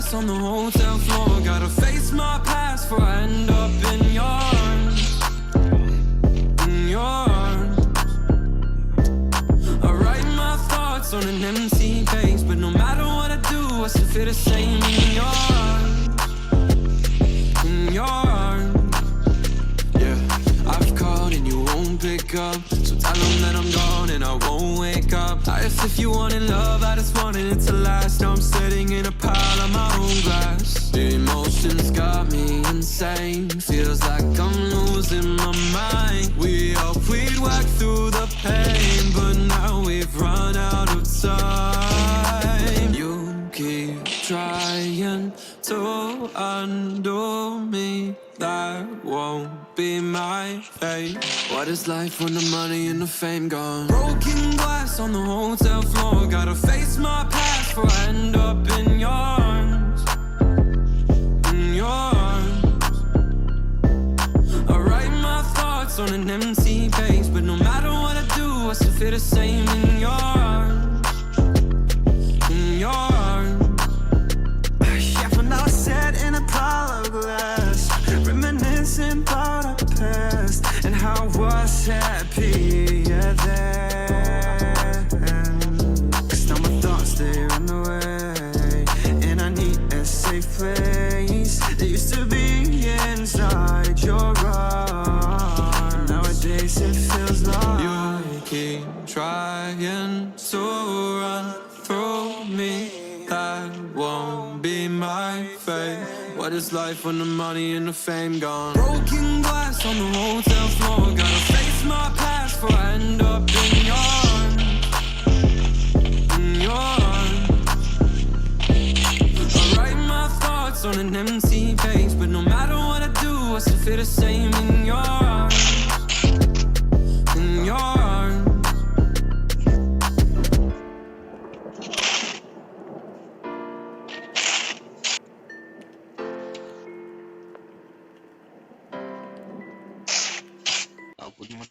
glass on the hotel floor. Gotta face my past before I end up in your arms. In your arms. I write my thoughts on an empty page, but no matter what I do, I still feel the same in your arms. In your arms. I've called and you won't pick up, so tell them that I'm gone and I won't wake up. I asked if you wanted love, I just wanted it to last. Now I'm sitting in a pile of my own glass. The emotions got me insane, feels like I'm losing my mind. We hoped we'd work through the pain, but now we've run out of time. You keep trying to undo me, that won't be my fate. What is life when the money and the fame gone? Broken glass on the hotel floor. Gotta face my past before I end up in your arms. In your arms. I write my thoughts on an empty page, but no matter what I do, I still feel the same in your arms. In your arms. Yeah, for now I sat in a pile of glass, reminiscing about our past and how I was happy then. 'Cause now my thoughts, they run away, and I need a safe place that used to be inside your arms. Nowadays it feels like you keep trying to run through me, that won't be my fate. What is life when the money and the fame gone? Broken glass on the hotel floor. Gotta face my past before I end up in your arms. In your arms. I write my thoughts on an empty page, but no matter what I do, I still feel the same in your arms. In your arms. Tapos mo